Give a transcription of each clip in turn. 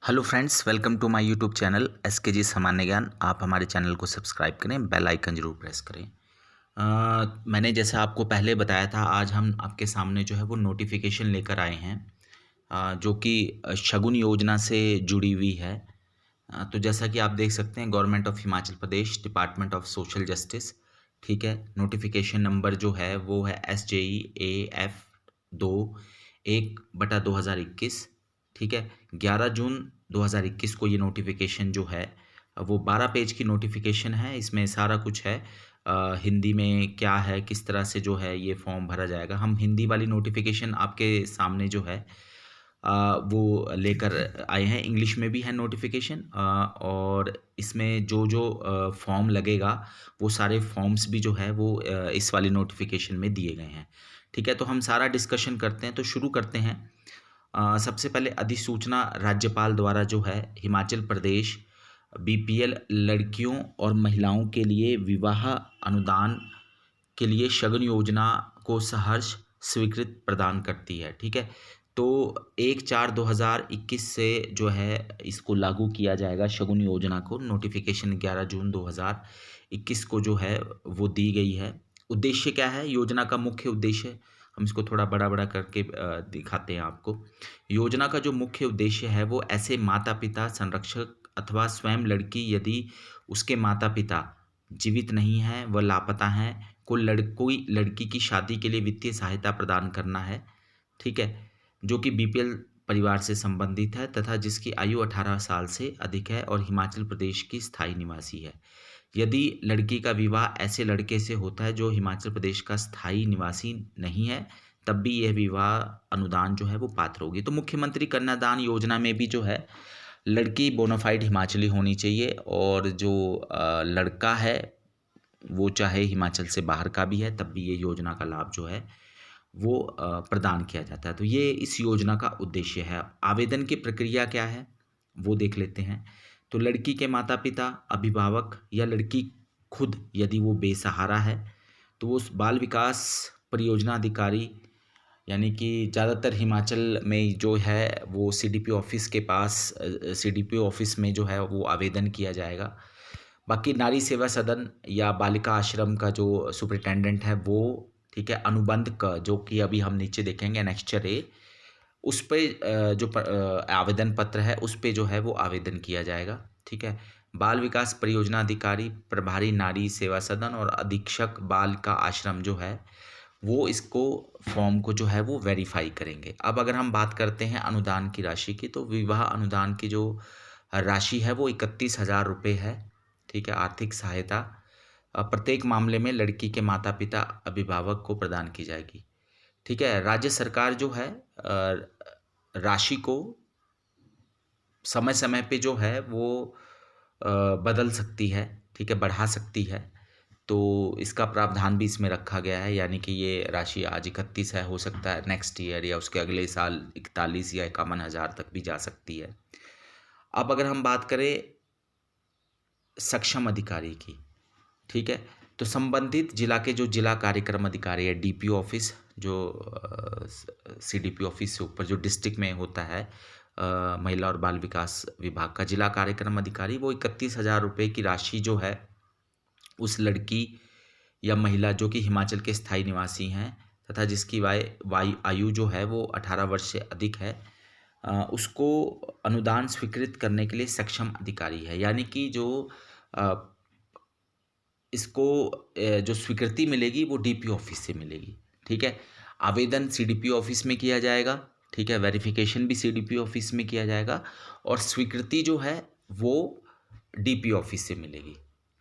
Hello friends, welcome to my YouTube channel SKG सामान्य ज्ञान। आप हमारे चैनल को सब्सक्राइब करें, बेल आइकन जरूर प्रेस करें। मैंने जैसे आपको पहले बताया था, आज हम आपके सामने जो है वो नोटिफिकेशन लेकर आए हैं, जो कि शगुन योजना से जुड़ी हुई है। तो जैसा कि आप देख सकते हैं, government of Himachal Pradesh, department of social justice, ठीक है। नोटिफिकेशन नंबर जो है वो है SJEAF 2 1/2021, ठीक है। 11 जून 2021 को ये नोटिफिकेशन जो है वो 12 पेज की नोटिफिकेशन है। इसमें सारा कुछ है, हिंदी में क्या है, किस तरह से जो है ये फॉर्म भरा जाएगा। हम हिंदी वाली नोटिफिकेशन आपके सामने जो है वो लेकर आए हैं। इंग्लिश में भी है नोटिफिकेशन, और इसमें जो जो फॉर्म लगेगा वो सारे फॉर्म्स भी जो है वो इस वाली नोटिफिकेशन में दिए गए हैं, ठीक है। तो हम सारा डिस्कशन करते हैं, तो शुरू करते हैं। सबसे पहले अधिसूचना राज्यपाल द्वारा जो है हिमाचल प्रदेश बीपीएल लड़कियों और महिलाओं के लिए विवाह अनुदान के लिए शगुन योजना को सहर्ष स्वीकृत प्रदान करती है, ठीक है। तो 1/4/2021 से जो है इसको लागू किया जाएगा, शगुन योजना को। नोटिफिकेशन 11 जून 2021 को जो है वो दी गई है। उद्देश्य क्या है योजना का? मुख्य उद्देश्य हम इसको थोड़ा बड़ा बड़ा करके दिखाते हैं आपको। योजना का जो मुख्य उद्देश्य है वो ऐसे माता पिता, संरक्षक अथवा स्वयं लड़की, यदि उसके माता पिता जीवित नहीं हैं व लापता हैं, कोई लड़की की शादी के लिए वित्तीय सहायता प्रदान करना है, ठीक है, जो कि बीपीएल परिवार से संबंधित है तथा जिसकी आयु 18 साल से अधिक है और हिमाचल प्रदेश की स्थायी निवासी है। यदि लड़की का विवाह ऐसे लड़के से होता है जो हिमाचल प्रदेश का स्थायी निवासी नहीं है, तब भी यह विवाह अनुदान जो है वो पात्र होगी। तो मुख्यमंत्री कन्यादान योजना में भी जो है लड़की बोनाफाइड हिमाचली होनी चाहिए, और जो लड़का है वो चाहे हिमाचल से बाहर का भी है, तब भी ये योजना का लाभ जो है वो प्रदान किया जाता है। तो ये इस योजना का उद्देश्य है। आवेदन की प्रक्रिया क्या है वो देख लेते हैं। तो लड़की के माता पिता, अभिभावक या लड़की खुद यदि वो बेसहारा है, तो वो उस बाल विकास परियोजना अधिकारी, यानी कि ज़्यादातर हिमाचल में जो है वो सीडीपी ऑफिस के पास, सीडीपी ऑफिस में जो है वो आवेदन किया जाएगा। बाकी नारी सेवा सदन या बालिका आश्रम का जो सुपरिटेंडेंट है वो, ठीक है, अनुबंध का जो कि अभी हम नीचे देखेंगे एनेक्स्चर ए, उस पे आवेदन पत्र है, उस पे जो है वो आवेदन किया जाएगा, ठीक है। बाल विकास परियोजना अधिकारी, प्रभारी नारी सेवा सदन और अधीक्षक बाल का आश्रम जो है वो इसको फॉर्म को जो है वो वेरीफाई करेंगे। अब अगर हम बात करते हैं अनुदान की राशि की, तो विवाह अनुदान की जो राशि है वो 31,000 रुपये है, ठीक है। आर्थिक सहायता प्रत्येक मामले में लड़की के माता पिता, अभिभावक को प्रदान की जाएगी, ठीक है। राज्य सरकार जो है राशि को समय समय पे जो है वो बदल सकती है, ठीक है, बढ़ा सकती है। तो इसका प्रावधान भी इसमें रखा गया है, यानी कि ये राशि आज 31 है, हो सकता है नेक्स्ट ईयर या उसके अगले साल 41 या 51,000 तक भी जा सकती है। अब अगर हम बात करें सक्षम अधिकारी की, ठीक है, तो संबंधित जिला के जो जिला कार्यक्रम अधिकारी है, डीपीओ ऑफिस, जो सीडीपी ऑफिस से ऊपर जो डिस्ट्रिक्ट में होता है, महिला और बाल विकास विभाग का जिला कार्यक्रम अधिकारी, वो 31,000 रुपये की राशि जो है उस लड़की या महिला जो कि हिमाचल के स्थायी निवासी हैं तथा जिसकी आयु जो है वो 18 वर्ष से अधिक है, उसको अनुदान स्वीकृत करने के लिए सक्षम अधिकारी है। यानी कि जो अ, इसको जो स्वीकृति मिलेगी वो डीपी ऑफिस से मिलेगी, ठीक है। आवेदन सीडीपी ऑफिस में किया जाएगा, ठीक है। वेरिफिकेशन भी सीडीपी ऑफिस में किया जाएगा, और स्वीकृति जो है वो डीपी ऑफिस से मिलेगी,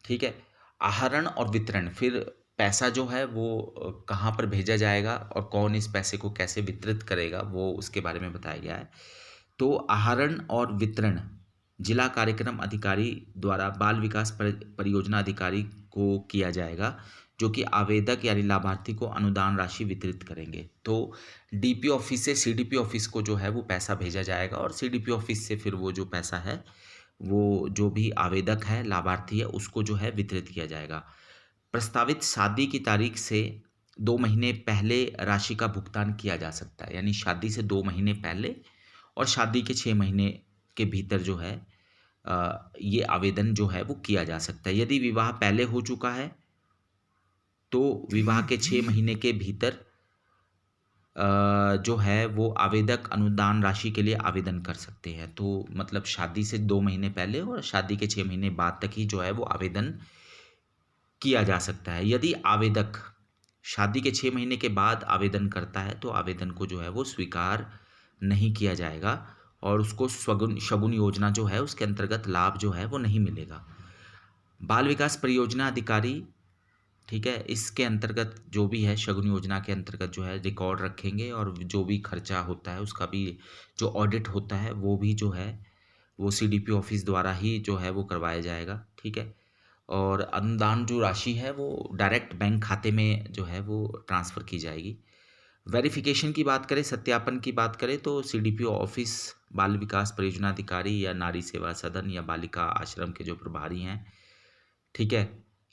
ठीक है। आहरण और वितरण, फिर पैसा जो है वो कहाँ पर भेजा जाएगा और कौन इस पैसे को कैसे वितरित करेगा वो उसके बारे में बताया गया है। तो आहरण और वितरण जिला कार्यक्रम अधिकारी द्वारा बाल विकास परियोजना अधिकारी को किया जाएगा, जो कि आवेदक यानी लाभार्थी को अनुदान राशि वितरित करेंगे। तो डीपी ऑफिस से सीडीपी ऑफिस को जो है वो पैसा भेजा जाएगा, और सीडीपी ऑफिस से फिर वो जो पैसा है वो जो भी आवेदक है, लाभार्थी है, उसको जो है वितरित किया जाएगा। प्रस्तावित शादी की तारीख से 2 महीने पहले राशि का भुगतान किया जा सकता है, यानी शादी से 2 महीने पहले और शादी के 6 महीने के भीतर जो है ये आवेदन जो है वो किया जा सकता है। यदि विवाह पहले हो चुका है तो विवाह के 6 महीने के भीतर जो है वो आवेदक अनुदान राशि के लिए आवेदन कर सकते हैं। तो मतलब शादी से 2 महीने पहले और शादी के 6 महीने बाद तक ही जो है वो आवेदन किया जा सकता है। यदि आवेदक शादी के 6 महीने के बाद आवेदन करता है तो आवेदन को जो है वो स्वीकार नहीं किया जाएगा और उसको शगुन योजना जो है उसके अंतर्गत लाभ जो है वो नहीं मिलेगा। बाल विकास परियोजना अधिकारी, ठीक है, इसके अंतर्गत जो भी है शगुन योजना के अंतर्गत जो है रिकॉर्ड रखेंगे और जो भी खर्चा होता है उसका भी जो ऑडिट होता है वो भी जो है वो सीडीपी ऑफिस द्वारा ही जो है वो करवाया जाएगा, ठीक है। और अनुदान जो राशि है वो डायरेक्ट बैंक खाते में जो है वो ट्रांसफ़र की जाएगी। वेरिफिकेशन की बात करें, सत्यापन की बात करें तो सीडीपी ऑफिस, बाल विकास परियोजना अधिकारी या नारी सेवा सदन या बालिका आश्रम के जो प्रभारी हैं, ठीक है,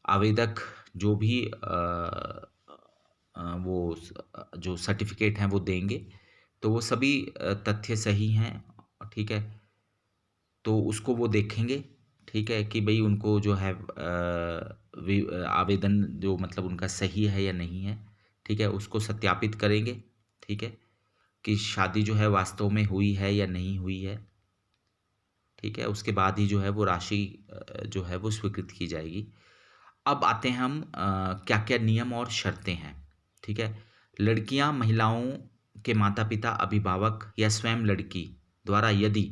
आवेदक जो भी जो सर्टिफिकेट हैं वो देंगे तो वो सभी तथ्य सही हैं, ठीक है, तो उसको वो देखेंगे, ठीक है, कि भाई उनको जो है आवेदन जो मतलब उनका सही है या नहीं है, ठीक है, उसको सत्यापित करेंगे, ठीक है, कि शादी जो है वास्तव में हुई है या नहीं हुई है, ठीक है, उसके बाद ही जो है वो राशि जो है वो स्वीकृत की जाएगी। अब आते हैं हम क्या-क्या नियम और शर्तें हैं, ठीक है। लड़कियां, महिलाओं के माता-पिता, अभिभावक या स्वयं लड़की द्वारा यदि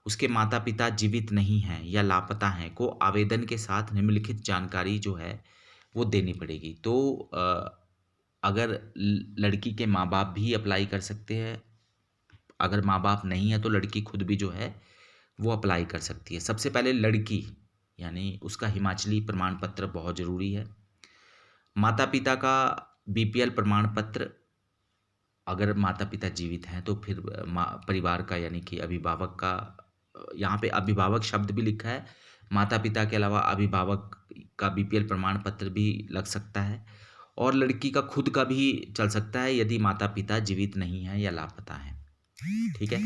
उसके माता-पिता जीवित नहीं हैं या लापता हैं को आवेदन के साथ निम्नलिखित जानकारी जो है वो देनी पड़ेगी। तो अगर लड़की के माँ-बाप भी अप्लाई कर सकते हैं, अगर माँ-बाप नहीं है तो लड़की खुद भी जो है वो अप्लाई कर सकती है। सबसे पहले लड़की यानी उसका हिमाचली प्रमाण पत्र बहुत ज़रूरी है। माता-पिता का बीपीएल प्रमाण पत्र, अगर माता-पिता जीवित हैं तो फिर परिवार का यानी कि अभिभावक का, यहाँ पे अभिभावक शब्द भी लिखा है, माता-पिता के अलावा अभिभावक का बीपीएल प्रमाण पत्र भी लग सकता है और लड़की का खुद का भी चल सकता है यदि माता-पिता जीवित नहीं हैं या लापता हैं, ठीक है।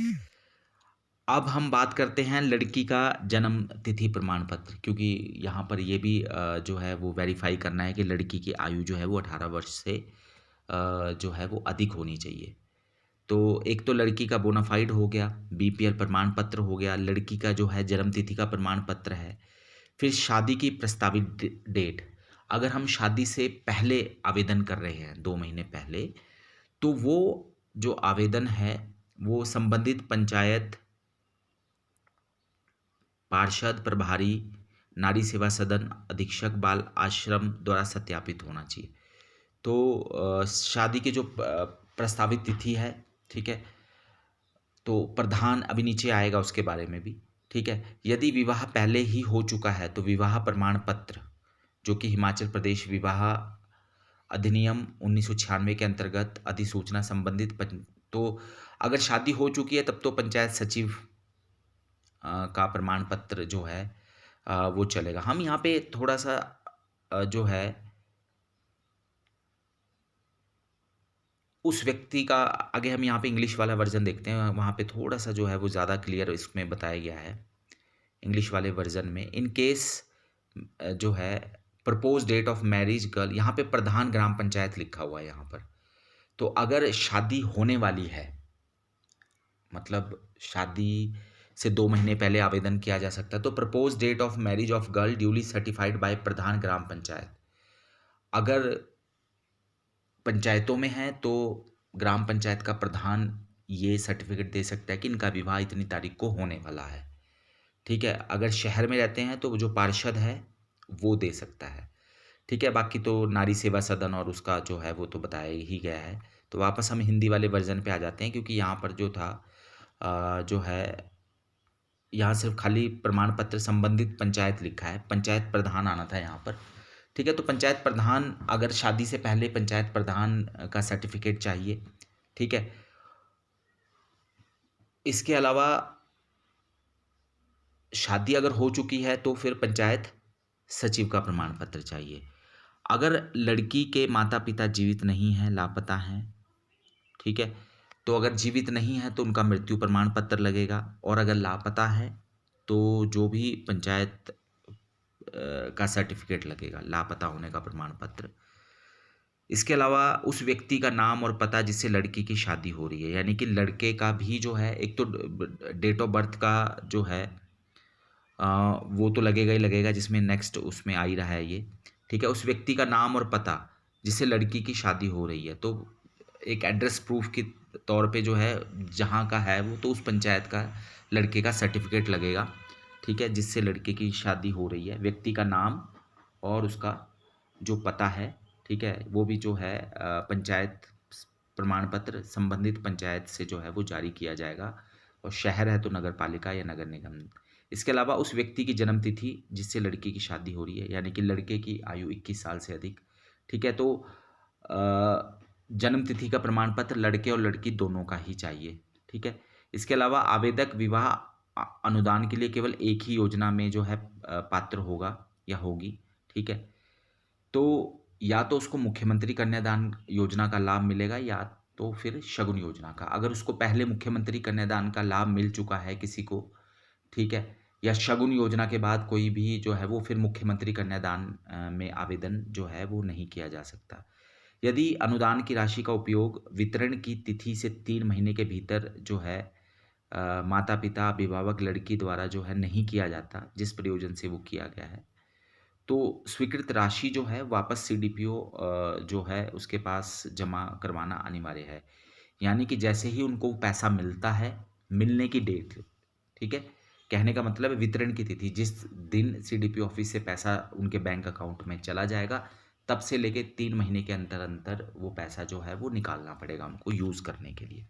अब हम बात करते हैं लड़की का जन्म तिथि प्रमाण पत्र, क्योंकि यहाँ पर ये भी जो है वो वेरीफाई करना है कि लड़की की आयु जो है वो 18 वर्ष से जो है वो अधिक होनी चाहिए। तो एक तो लड़की का बोनाफाइड हो गया, बीपीएल प्रमाण पत्र हो गया, लड़की का जो है जन्म तिथि का प्रमाण पत्र है, फिर शादी की प्रस्तावित डेट। अगर हम शादी से पहले आवेदन कर रहे हैं 2 महीने पहले, तो वो जो आवेदन है वो संबंधित पंचायत, पार्षद, प्रभारी, नारी सेवा सदन, अधीक्षक बाल आश्रम द्वारा सत्यापित होना चाहिए। तो शादी की जो प्रस्तावित तिथि है, ठीक है, तो प्रधान अभी नीचे आएगा उसके बारे में भी, ठीक है। यदि विवाह पहले ही हो चुका है तो विवाह प्रमाण पत्र, जो कि हिमाचल प्रदेश विवाह अधिनियम 1996 के अंतर्गत अधिसूचना संबंधित तो अगर शादी हो चुकी है तब तो पंचायत सचिव का प्रमाण पत्र जो है वो चलेगा। हम यहाँ पे थोड़ा-सा जो है उस व्यक्ति का, आगे हम यहाँ पे इंग्लिश वाला वर्ज़न देखते हैं, वहाँ पे थोड़ा-सा जो है वो ज़्यादा क्लियर इसमें बताया गया है, इंग्लिश वाले वर्ज़न में। इन केस जो है propose date of marriage girl, यहाँ पे प्रधान ग्राम पंचायत लिखा हुआ है यहाँ पर। तो अगर शादी होने वाली है, मतलब शादी से 2 महीने पहले आवेदन किया जा सकता है, तो propose date of marriage of girl duly certified by प्रधान ग्राम पंचायत। अगर पंचायतों में हैं तो ग्राम पंचायत का प्रधान ये सर्टिफिकेट दे सकता है कि इनका विवाह इतनी तारीख को होने वाला है, ठीक है। अगर शहर में रहते हैं तो जो पार्षद है वो दे सकता है, ठीक है। बाकी तो नारी सेवा सदन और उसका जो है वो तो बताया ही गया है। तो वापस हम हिंदी वाले वर्ज़न पे आ जाते हैं, क्योंकि यहाँ पर जो था जो है यहाँ सिर्फ खाली प्रमाण पत्र संबंधित पंचायत लिखा है, पंचायत प्रधान आना था यहाँ पर, ठीक है। तो पंचायत प्रधान, अगर शादी से पहले पंचायत प्रधान का सर्टिफिकेट चाहिए, ठीक है। इसके अलावा शादी अगर हो चुकी है तो फिर पंचायत सचिव का प्रमाण पत्र चाहिए। अगर लड़की के माता-पिता जीवित नहीं हैं, लापता हैं, ठीक है, तो अगर जीवित नहीं है तो उनका मृत्यु प्रमाण पत्र लगेगा, और अगर लापता है तो जो भी पंचायत का सर्टिफिकेट लगेगा, लापता होने का प्रमाण पत्र। इसके अलावा उस व्यक्ति का नाम और पता जिससे लड़की की शादी हो रही है, यानी कि लड़के का भी जो है, एक तो डेट ऑफ बर्थ का जो है वो तो लगेगा ही लगेगा, जिसमें नेक्स्ट उसमें आ ही रहा है ये, ठीक है। उस व्यक्ति का नाम और पता जिससे लड़की की शादी हो रही है, तो एक एड्रेस प्रूफ के तौर पे जो है जहाँ का है वो, तो उस पंचायत का लड़के का सर्टिफिकेट लगेगा, ठीक है, जिससे लड़के की शादी हो रही है। व्यक्ति का नाम और उसका जो पता है, ठीक है, वो भी जो है पंचायत प्रमाण पत्र संबंधित पंचायत से जो है वो जारी किया जाएगा, और शहर है तो नगर पालिका या नगर निगम। इसके अलावा उस व्यक्ति की जन्म तिथि जिससे लड़की की शादी हो रही है, यानी कि लड़के की आयु 21 साल से अधिक, ठीक है। तो जन्म तिथि का प्रमाण पत्र लड़के और लड़की दोनों का ही चाहिए, ठीक है। इसके अलावा आवेदक विवाह अनुदान के लिए केवल एक ही योजना में जो है पात्र होगा या होगी, ठीक है। तो या तो उसको मुख्यमंत्री कन्यादान योजना का लाभ मिलेगा, या तो फिर शगुन योजना का। अगर उसको पहले मुख्यमंत्री कन्यादान का लाभ मिल चुका है किसी को, ठीक है, या शगुन योजना के बाद कोई भी जो है वो, फिर मुख्यमंत्री कन्यादान में आवेदन जो है वो नहीं किया जा सकता। यदि अनुदान की राशि का उपयोग वितरण की तिथि से 3 महीने के भीतर जो है माता पिता अभिभावक लड़की द्वारा जो है नहीं किया जाता, जिस प्रयोजन से वो किया गया है, तो स्वीकृत राशि जो है वापस सीडीपीओ जो है उसके पास जमा करवाना अनिवार्य है। यानी कि जैसे ही उनको पैसा मिलता है, मिलने की डेट, ठीक है, कहने का मतलब है वितरण की तिथि, जिस दिन सीडीपीओ ऑफिस से पैसा उनके बैंक अकाउंट में चला जाएगा, तब से लेके 3 महीने के अंतर अंतर वो पैसा जो है वो निकालना पड़ेगा उनको यूज़ करने के लिए,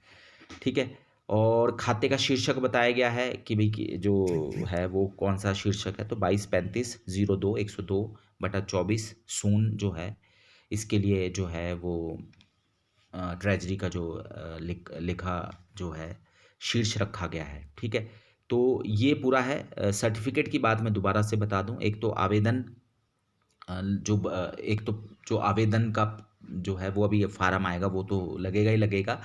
ठीक है। और खाते का शीर्षक बताया गया है कि भाई कि जो है वो कौन सा शीर्षक है, तो 2235-02-102/24 सून जो है, इसके लिए जो है वो ट्रेजरी का जो लिखा जो है शीर्ष रखा गया है, ठीक है। तो ये पूरा है। सर्टिफिकेट की बात मैं दोबारा से बता दूं, एक तो आवेदन एक तो जो आवेदन का जो है वो अभी फार्म आएगा वो तो लगेगा ही लगेगा।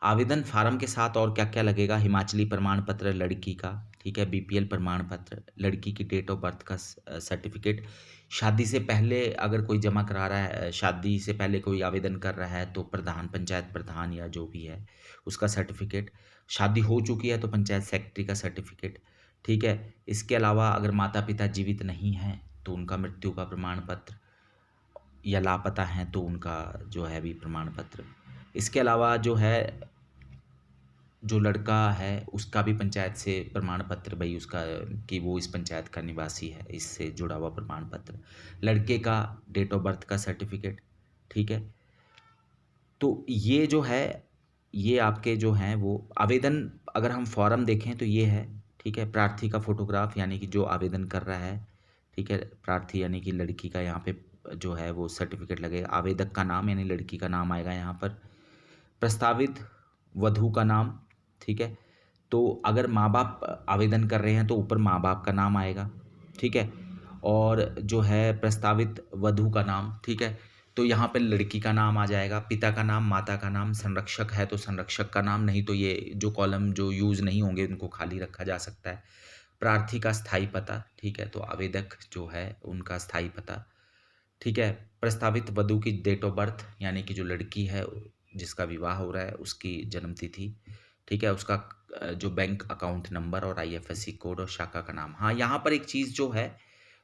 आवेदन फार्म के साथ और क्या क्या लगेगा, हिमाचली प्रमाण पत्र लड़की का, ठीक है, बीपीएल प्रमाण पत्र, लड़की की डेट ऑफ बर्थ का सर्टिफिकेट, शादी से पहले अगर कोई जमा करा रहा है, शादी से पहले कोई आवेदन कर रहा है तो प्रधान, पंचायत प्रधान या जो भी है उसका सर्टिफिकेट, शादी हो चुकी है तो पंचायत सेक्रेटरी का सर्टिफिकेट, ठीक है। इसके अलावा अगर माता पिता जीवित नहीं हैं तो उनका मृत्यु का प्रमाण पत्र, या लापता हैं तो उनका जो है भी प्रमाण पत्र। इसके अलावा जो है जो लड़का है उसका भी पंचायत से प्रमाण पत्र, भाई उसका कि वो इस पंचायत का निवासी है, इससे जुड़ा हुआ प्रमाण पत्र, लड़के का डेट ऑफ बर्थ का सर्टिफिकेट, ठीक है। तो ये जो है, ये आपके जो हैं वो आवेदन, अगर हम फॉर्म देखें तो ये है, ठीक है। प्रार्थी का फोटोग्राफ, यानी कि जो आवेदन कर रहा है, ठीक है, प्रार्थी यानी कि लड़की का यहाँ पे जो है वो सर्टिफिकेट लगेगा। आवेदक का नाम यानी लड़की का नाम आएगा यहाँ पर। प्रस्तावित वधू का नाम, ठीक है। तो अगर माँ बाप आवेदन कर रहे हैं तो ऊपर माँ बाप का नाम आएगा, ठीक है। और जो है प्रस्तावित वधू का नाम, ठीक है, तो यहाँ पे लड़की का नाम आ जाएगा, पिता का नाम, माता का नाम, संरक्षक है तो संरक्षक का नाम, नहीं तो ये जो कॉलम जो यूज़ नहीं होंगे उनको खाली रखा जा सकता है। प्रार्थी का स्थायी पता, ठीक है, तो आवेदक जो है उनका स्थायी पता, ठीक है। प्रस्तावित वधू की डेट ऑफ बर्थ, यानी कि जो लड़की है जिसका विवाह हो रहा है उसकी जन्म तिथि, ठीक है, उसका जो बैंक अकाउंट नंबर और आईएफएससी कोड और शाखा का नाम। हाँ, यहाँ पर एक चीज़ जो है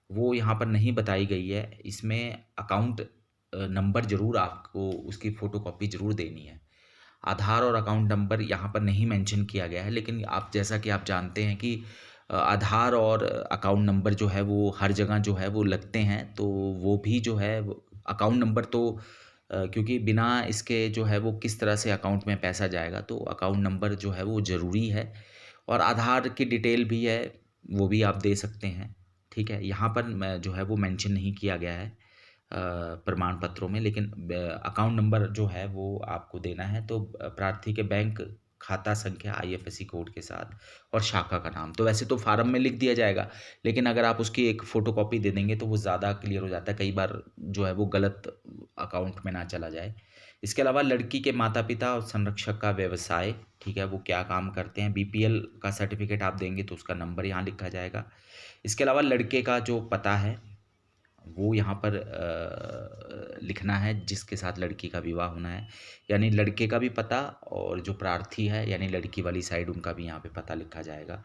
वो यहाँ पर नहीं बताई गई है, इसमें अकाउंट नंबर ज़रूर आपको उसकी फ़ोटोकॉपी ज़रूर देनी है। आधार और अकाउंट नंबर यहाँ पर नहीं मेंशन किया गया है, लेकिन आप जैसा कि आप जानते हैं कि आधार और अकाउंट नंबर जो है वो हर जगह जो है वो लगते हैं, तो वो भी जो है अकाउंट नंबर तो क्योंकि बिना इसके जो है वो किस तरह से अकाउंट में पैसा जाएगा, तो अकाउंट नंबर जो है वो ज़रूरी है। और आधार की डिटेल भी है, वो भी आप दे सकते हैं, ठीक है। यहाँ पर जो है वो मेंशन नहीं किया गया है प्रमाण पत्रों में, लेकिन अकाउंट नंबर जो है वो आपको देना है। तो प्रार्थी के बैंक खाता संख्या आईएफएससी कोड के साथ और शाखा का नाम, तो वैसे तो फार्म में लिख दिया जाएगा, लेकिन अगर आप उसकी एक फ़ोटोकॉपी दे देंगे तो वो ज़्यादा क्लियर हो जाता है, कई बार जो है वो गलत अकाउंट में ना चला जाए, इसके अलावा लड़की के माता-पिता और संरक्षक का व्यवसाय, ठीक है, वो क्या काम करते हैं, बीपीएल का सर्टिफ़िकेट आप देंगे तो उसका नंबर यहाँ लिखा जाएगा। इसके अलावा लड़के का जो पता है, वो यहाँ पर लिखना है जिसके साथ लड़की का विवाह होना है, यानी लड़के का भी पता और जो प्रार्थी है यानी लड़की वाली साइड उनका भी यहाँ पे पता लिखा जाएगा।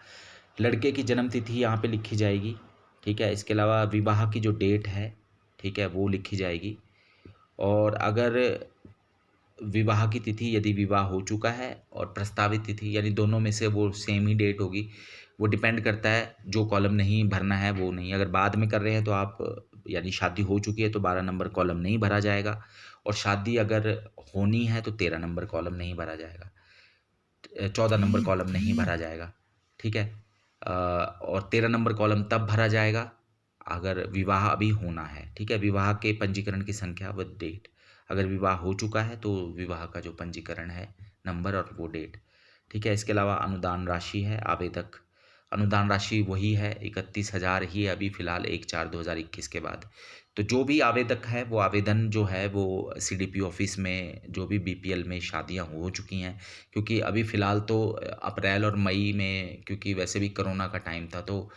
लड़के की जन्म तिथि यहाँ पे लिखी जाएगी, ठीक है। इसके अलावा विवाह की जो डेट है, ठीक है, वो लिखी जाएगी। और अगर विवाह की तिथि, यदि विवाह हो चुका है और प्रस्तावित तिथि, यानी दोनों में से वो सेम ही डेट होगी, वो डिपेंड करता है। जो कॉलम नहीं भरना है वो नहीं, अगर बाद में कर रहे हैं तो आप, यानी शादी हो चुकी है तो 12 नंबर कॉलम नहीं भरा जाएगा, और शादी अगर होनी है तो 13 नंबर कॉलम नहीं भरा जाएगा, 14 नंबर कॉलम नहीं भरा जाएगा, ठीक है। और 13 नंबर कॉलम तब भरा जाएगा अगर विवाह अभी होना है, ठीक है। विवाह के पंजीकरण की संख्या व डेट, अगर विवाह हो चुका है तो विवाह का जो पंजीकरण है नंबर और वो डेट, ठीक है। इसके अलावा अनुदान राशि है, आवेदक अनुदान राशि वही है 31,000 ही अभी फ़िलहाल 1/4/2021 के बाद। तो जो भी आवेदक है वो आवेदन जो है वो सीडीपी ऑफिस में, जो भी बीपीएल में शादियां हो चुकी हैं, क्योंकि अभी फ़िलहाल तो अप्रैल और मई में, क्योंकि वैसे भी कोरोना का टाइम था, तो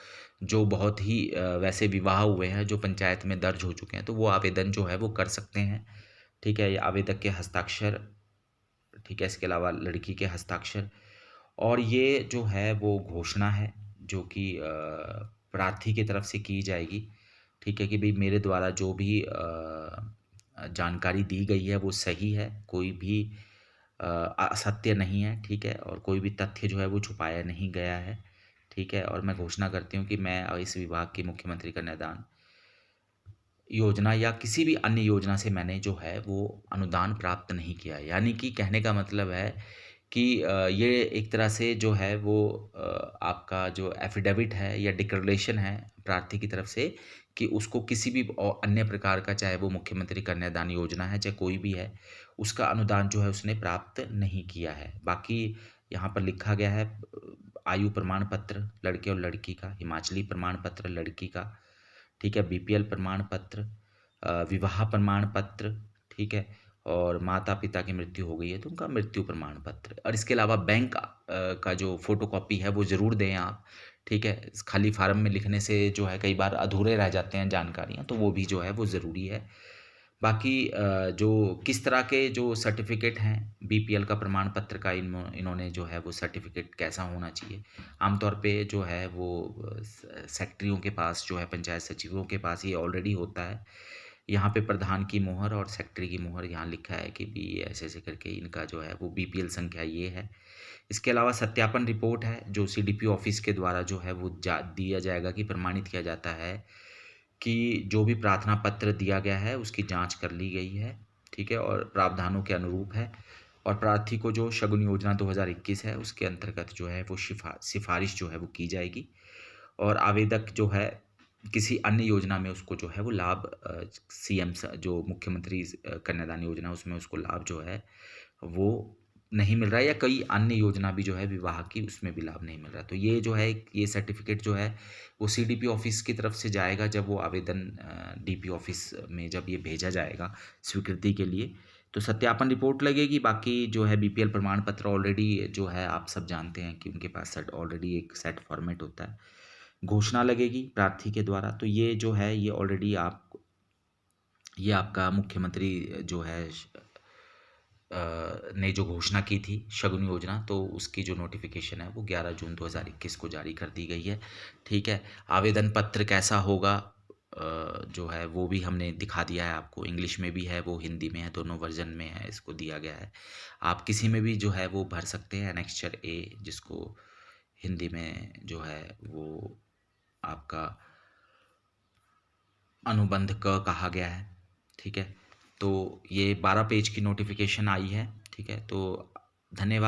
जो बहुत ही वैसे विवाह हुए हैं जो पंचायत में दर्ज हो चुके हैं, तो वो आवेदन जो है वो कर सकते हैं, ठीक है। ये आवेदक के हस्ताक्षर, ठीक है। इसके अलावा लड़की के हस्ताक्षर, और ये जो है वो घोषणा है जो कि प्रार्थी की तरफ से की जाएगी, ठीक है, कि भाई मेरे द्वारा जो भी जानकारी दी गई है वो सही है, कोई भी असत्य नहीं है, ठीक है, और कोई भी तथ्य जो है वो छुपाया नहीं गया है, ठीक है। और मैं घोषणा करती हूँ कि मैं इस विभाग की मुख्यमंत्री कन्यादान योजना या किसी भी अन्य योजना से मैंने जो है वो अनुदान प्राप्त नहीं किया है। यानी कि कहने का मतलब है कि ये एक तरह से जो है वो आपका जो एफ़िडेविट है या डिक्लेरेशन है प्रार्थी की तरफ से, कि उसको किसी भी अन्य प्रकार का, चाहे वो मुख्यमंत्री कन्यादान योजना है, चाहे कोई भी है, उसका अनुदान जो है उसने प्राप्त नहीं किया है। बाकी यहाँ पर लिखा गया है आयु प्रमाण पत्र लड़के और लड़की का, हिमाचली प्रमाण पत्र लड़की का, ठीक है, बीपीएल प्रमाण पत्र, विवाह प्रमाण पत्र, ठीक है, और माता-पिता की मृत्यु हो गई है तो उनका मृत्यु प्रमाण पत्र, और इसके अलावा बैंक का जो फ़ोटोकॉपी है वो ज़रूर दें आप, ठीक है। इस खाली फ़ॉर्म में लिखने से जो है कई बार अधूरे रह जाते हैं जानकारियाँ, तो वो भी जो है वो ज़रूरी है। बाकी जो किस तरह के जो सर्टिफ़िकेट हैं, बीपीएल का प्रमाण पत्र का इन्होंने जो है वो सर्टिफ़िकेट कैसा होना चाहिए, आमतौर पे जो है वो सेक्रेटरियों के पास जो है, पंचायत सचिवों के पास ये ऑलरेडी होता है। यहाँ पे प्रधान की मोहर और सेक्रेटरी की मोहर यहाँ लिखा है कि भी ऐसे-ऐसे करके इनका जो है वो बीपीएल संख्या ये है। इसके अलावा सत्यापन रिपोर्ट है जो सीडीपी ऑफिस के द्वारा जो है वो दिया जाएगा, कि प्रमाणित किया जाता है कि जो भी प्रार्थना पत्र दिया गया है उसकी जाँच कर ली गई है, ठीक है, और प्रावधानों के अनुरूप है, और प्रार्थी को जो शगुन योजना 2021 है उसके अंतर्गत जो है वो सिफ़ारिश जो है वो की जाएगी, और आवेदक जो है किसी अन्य योजना में उसको जो है वो लाभ, सीएम जो मुख्यमंत्री कन्यादान योजना उसमें उसको लाभ जो है वो नहीं मिल रहा है, या कई अन्य योजना भी जो है विवाह की उसमें भी लाभ नहीं मिल रहा है। तो ये जो है, ये सर्टिफ़िकेट जो है वो सीडीपी ऑफिस की तरफ से जाएगा, जब वो आवेदन डीपी ऑफिस में जब ये भेजा जाएगा स्वीकृति के लिए, तो सत्यापन रिपोर्ट लगेगी। बाकी जो है बीपीएल प्रमाण पत्र ऑलरेडी जो है आप सब जानते हैं कि उनके पास सेट ऑलरेडी एक सेट फॉर्मेट होता है। घोषणा लगेगी प्रार्थी के द्वारा, तो ये जो है ये ऑलरेडी ये आपका मुख्यमंत्री जो है ने जो घोषणा की थी शगुन योजना, तो उसकी जो नोटिफिकेशन है वो 11 जून 2021 को जारी कर दी गई है, ठीक है। आवेदन पत्र कैसा होगा जो है वो भी हमने दिखा दिया है आपको, इंग्लिश में भी है, वो हिंदी में है, दोनों वर्जन में है, इसको दिया गया है। आप किसी में भी जो है वो भर सकते हैं, एनेक्स्चर ए, जिसको हिंदी में जो है वो आपका अनुबंध क कहा गया है, ठीक है। तो ये 12 पेज की नोटिफिकेशन आई है, ठीक है। तो धन्यवाद।